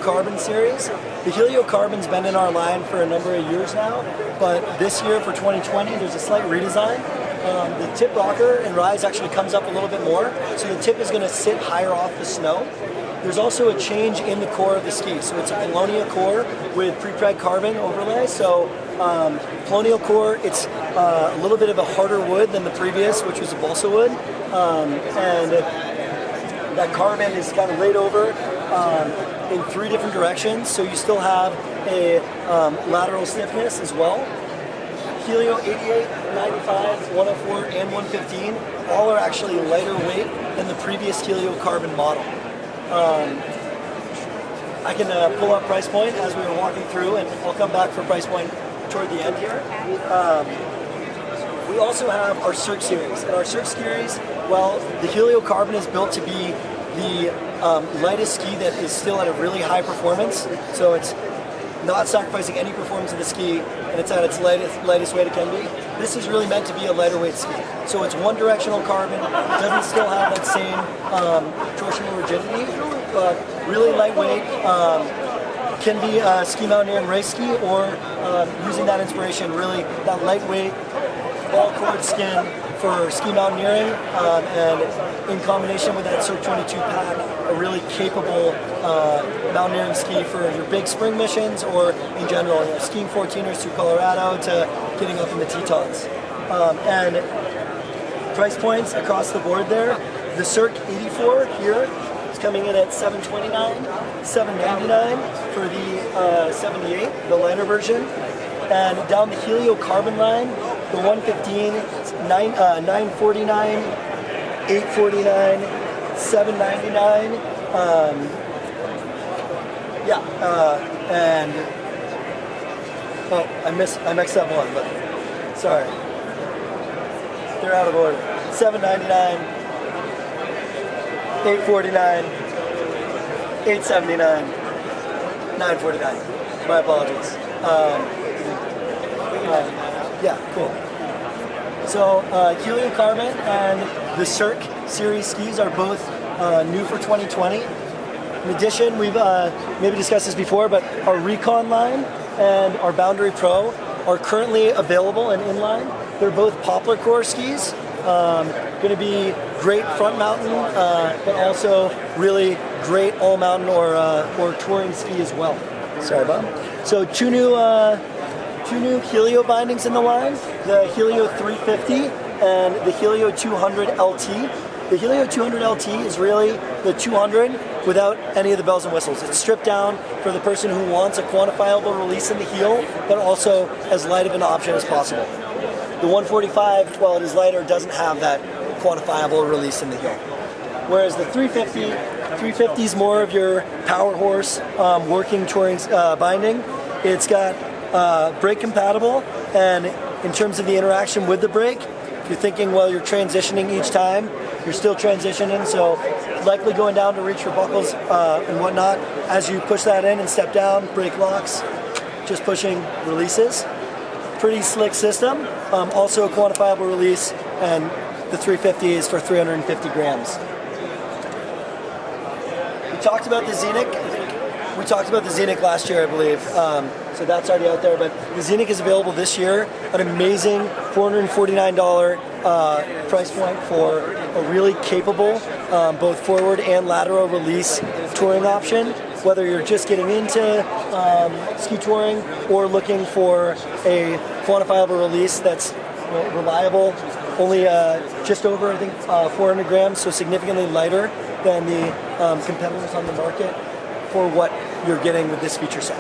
Carbon series. The Helio Carbon's been in our line for a number of years now, but this year for 2020 there's a slight redesign. The tip rocker and rise actually comes up a little bit more, so the tip is going to sit higher off the snow. There's also a change in the core of the ski, so it's a Polonia core with pre-preg carbon overlay. So Polonia core, it's a little bit of a harder wood than the previous, which was a balsa wood, and that carbon is kind of laid over in 3 different directions, so you still have a lateral stiffness as well. Helio 88, 95, 104, and 115 all are actually lighter weight than the previous Helio Carbon model. I can pull up price point as we were walking through, and I'll come back for price point toward the end here. We also have our Cirque series, and our Cirque series, well, the Helio Carbon is built to be the lightest ski that is still at a really high performance, so it's not sacrificing any performance of the ski, and it's at its lightest weight it can be. This is really meant to be a lighter weight ski. So it's one directional carbon, doesn't still have that same torsional rigidity, but really lightweight, can be a ski mountaineering race ski, or using that inspiration, really that lightweight ball cord skin for ski mountaineering, and in combination with that Cirque 22 pack, a really capable mountaineering ski for your big spring missions, or in general, skiing 14ers through Colorado to getting up in the Tetons. And price points across the board there. The Cirque 84 here is coming in at $729, $799 for the 78, the lighter version. And down the Helio Carbon line, the 115, $949, $849, $799. And oh, I mixed up one, but sorry, they're out of order. $799, $849, $879, $949. My apologies. Yeah, cool. So Helio Carbon and the Cirque series skis are both new for 2020. In addition, we've maybe discussed this before, but our Recon line and our Boundary Pro are currently available and in line. They're both poplar core skis. Going to be great front mountain, but also really great all mountain or touring ski as well. Sorry, Bob. So two new Helio bindings in the line, the Helio 350 and the Helio 200 LT. The Helio 200 LT is really the 200 without any of the bells and whistles. It's stripped down for the person who wants a quantifiable release in the heel, but also as light of an option as possible. The 145, while it is lighter, doesn't have that quantifiable release in the heel. Whereas the 350 is more of your power horse working touring binding. It's got brake compatible, and in terms of the interaction with the brake, if you're thinking while you're transitioning each time, you're still transitioning, so likely going down to reach your buckles and whatnot. As you push that in and step down, brake locks, just pushing releases. Pretty slick system. Also a quantifiable release, and the 350 is for 350 grams. We talked about the Scenic. We talked about the Scenic last year, I believe. So that's already out there, but the Scenic is available this year. An amazing $449 price point for a really capable, both forward and lateral release touring option. Whether you're just getting into ski touring or looking for a quantifiable release that's reliable, only just over, I think, 400 grams, so significantly lighter than the competitors on the market for what you're getting with this feature set.